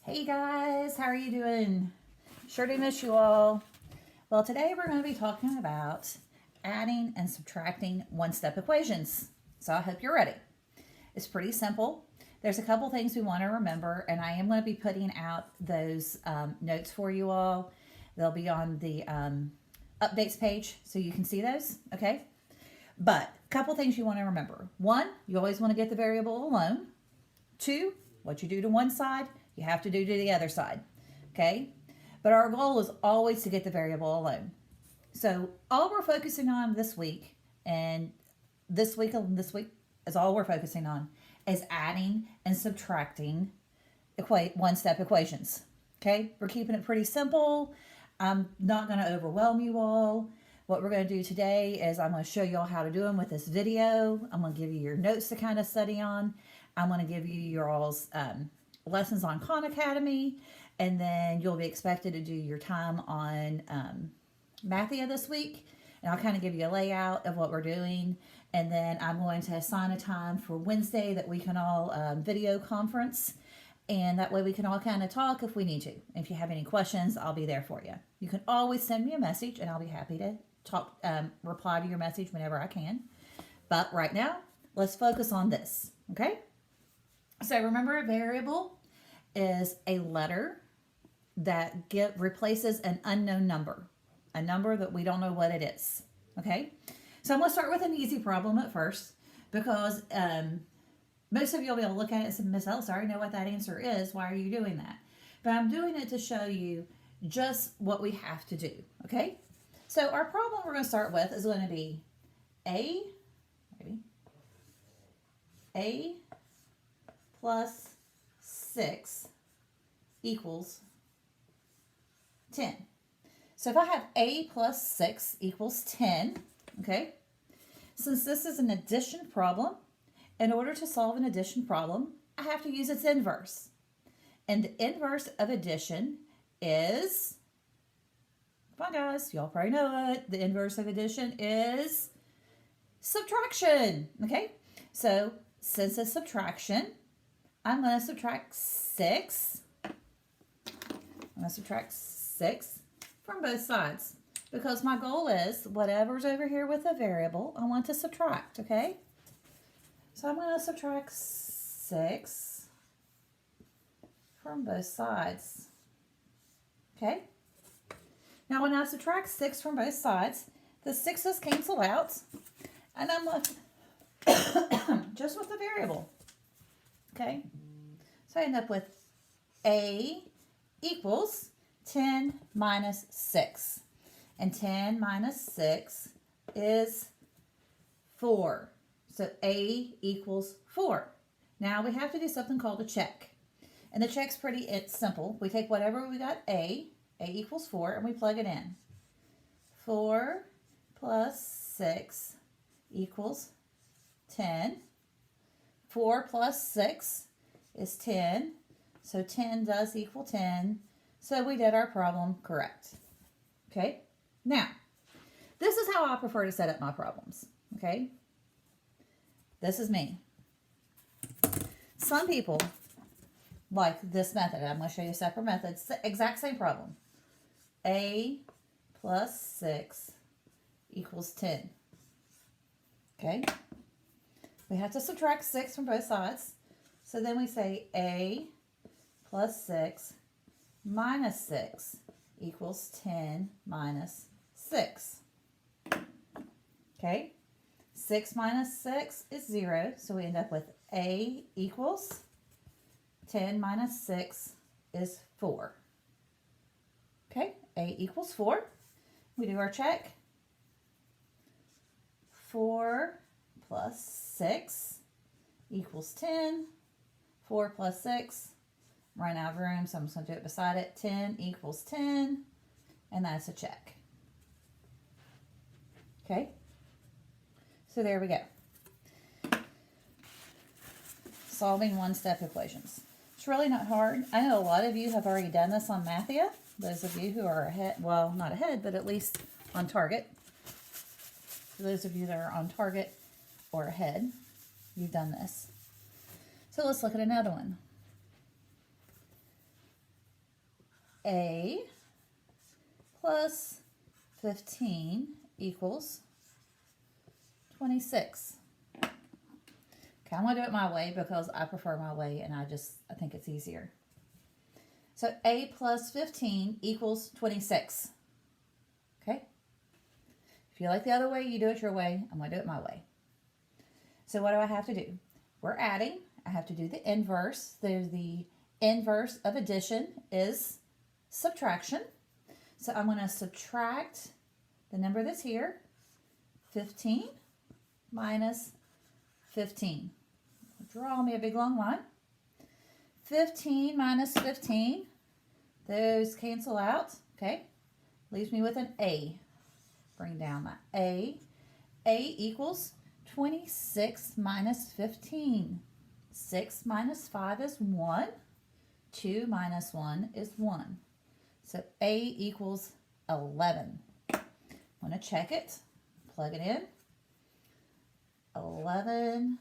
Hey guys, how are you doing? Sure do miss you all. Well, today we're going to be talking about adding and subtracting one-step equations. So I hope you're ready. It's pretty simple. There's a couple things we want to remember, and I am going to be putting out those notes for you all. They'll be on the updates page so you can see those, okay? But a couple things you want to remember. One, you always want to get the variable alone. Two, what you do to one side, you have to do to the other side, okay? But our goal is always to get the variable alone. So all we're focusing on this week, and this week is all we're focusing on, is adding and subtracting one-step equations, okay? We're keeping it pretty simple. I'm not going to overwhelm you all. What we're going to do today is I'm going to show you all how to do them with this video. I'm going to give you your notes to kind of study on. I'm going to give you your all's lessons on Khan Academy, and then you'll be expected to do your time on Mathia this week. And I'll kind of give you a layout of what we're doing. And then I'm going to assign a time for Wednesday that we can all video conference. And that way we can all kind of talk if we need to. If you have any questions, I'll be there for you. You can always send me a message and I'll be happy to talk, reply to your message whenever I can. But right now, let's focus on this, okay? So remember, a variable is a letter that replaces an unknown number, a number that we don't know what it is, okay? So I'm going to start with an easy problem at first because most of you will be able to look at it and say, Miss Ellis, I already know what that answer is. Why are you doing that? But I'm doing it to show you just what we have to do, okay? So our problem we're going to start with is going to be A plus 6 equals 10. So if I have A plus 6 equals 10, okay, since this is an addition problem, in order to solve an addition problem, I have to use its inverse. And the inverse of addition is, come on guys, y'all probably know it. The inverse of addition is subtraction, okay? So since it's subtraction, I'm going to subtract 6. I'm going to subtract 6 from both sides because my goal is whatever's over here with a variable, I want to subtract, okay? So I'm going to subtract 6 from both sides, okay? Now when I subtract 6 from both sides, the 6's cancel out, and I'm left just with the variable, okay? So I end up with A equals 10 minus 6. And 10 minus 6 is 4. So A equals 4. Now we have to do something called a check. And the check's pretty simple. We take whatever we got A equals 4, and we plug it in. 4 plus 6 equals 10. 4 plus 6 is 10. So 10 does equal 10. So we did our problem correct. Okay? Now, this is how I prefer to set up my problems. Okay? This is me. Some people like this method. I'm going to show you a separate method. It's the exact same problem. A plus 6 equals 10. Okay? We have to subtract 6 from both sides. So then we say A plus 6 minus 6 equals 10 minus 6. Okay? 6 minus 6 is 0, so we end up with A equals 10 minus 6 is 4. Okay? A equals 4. We do our check. 4 plus 6 equals 10. 4 plus 6. I'm running out of room, so I'm just going to do it beside it. 10 equals 10, and that's a check. Okay? So there we go. Solving one-step equations. It's really not hard. I know a lot of you have already done this on Mathia. Those of you who are ahead, well, not ahead, but at least on target. For those of you that are on target or ahead, you've done this. So let's look at another one. a plus 15 equals 26. Okay, I'm going to do it my way because I prefer my way and I think it's easier. So a plus 15 equals 26. Okay? If you like the other way, you do it your way. I'm going to do it my way. So what do I have to do? We're adding. I have to do the inverse. The inverse of addition is subtraction. So I'm going to subtract the number that's here, 15 minus 15. Draw me a big long line. 15 minus 15, those cancel out, okay? Leaves me with an A. Bring down my A. A equals 26 minus 15. 6 minus 5 is 1. 2 minus 1 is 1. So A equals 11. I'm going to check it. Plug it in. 11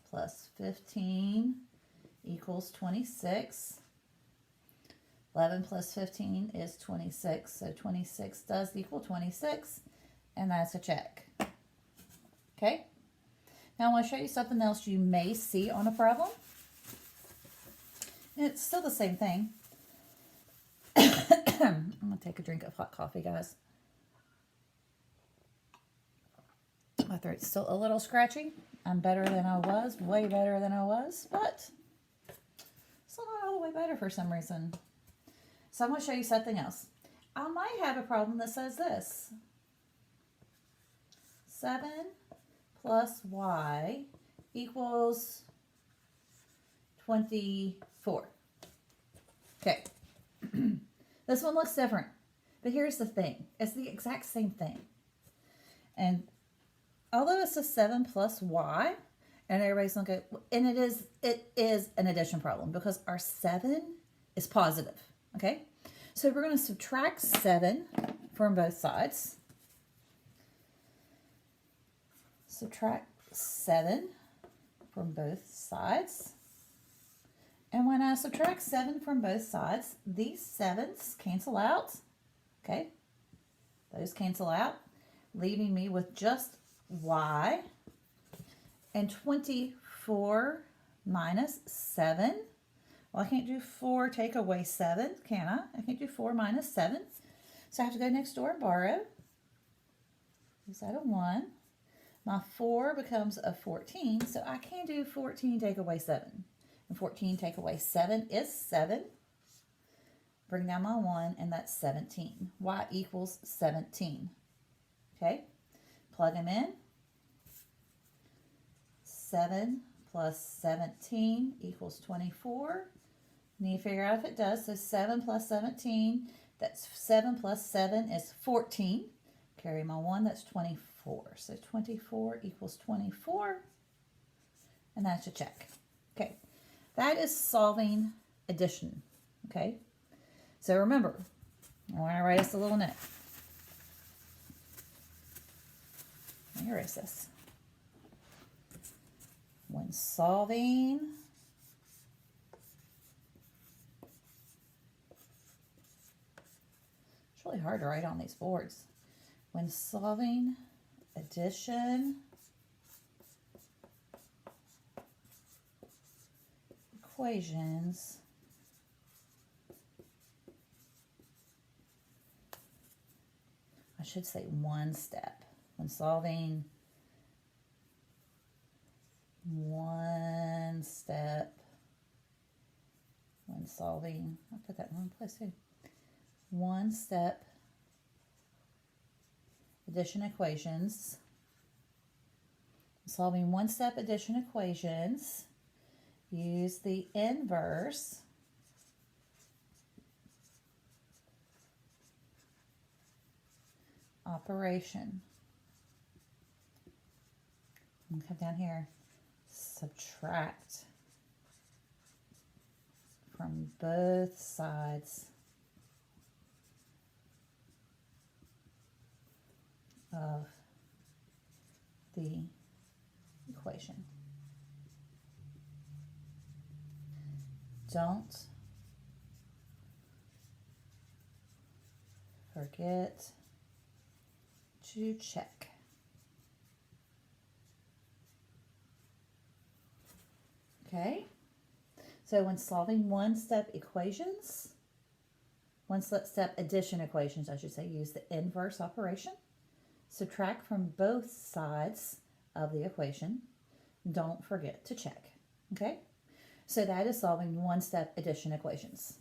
plus 15 equals 26. 11 plus 15 is 26. So 26 does equal 26. And that's a check. Okay? Now I want to show you something else you may see on a problem. And it's still the same thing. I'm going to take a drink of hot coffee, guys. My throat's still a little scratchy. I'm better than I was, way better than I was, but still not all the way better for some reason. So I'm going to show you something else. I might have a problem that says this. 7 plus y equals 24. Okay. This one looks different, but here's the thing. It's the exact same thing. And although it's a 7 plus y, and everybody's looking at, and it is an addition problem because our 7 is positive, okay? So we're going to subtract 7 from both sides. Subtract 7 from both sides. And when I subtract 7 from both sides, these 7s cancel out, okay? Those cancel out, leaving me with just y. And 24 minus 7. Well, I can't do 4 take away 7, can I? I can't do 4 minus 7. So I have to go next door and borrow. Is that a 1? My 4 becomes a 14, so I can do 14 take away 7. And 14 take away 7 is 7. Bring down my 1, and that's 17. Y equals 17. Okay? Plug them in. 7 plus 17 equals 24. Need to figure out if it does. So 7 plus 17, that's 7 plus 7 is 14. Carry my 1, that's 24. So 24 equals 24. And that's a check. Okay. That is solving addition. Okay. So remember, I want to write us a little note. Let me erase this. When solving it's really hard to write on these boards. When solving addition equations, I should say one step. When solving one step, when solving, I put that in the wrong place too. One step addition equations. Solving one step addition equations, use the inverse operation. I'm going to come down here. Subtract from both sides of the equation. Don't forget to check. Okay, so when solving one-step equations, one-step addition equations, I should say, use the inverse operation. Subtract from both sides of the equation. Don't forget to check. Okay, so that is solving one-step addition equations.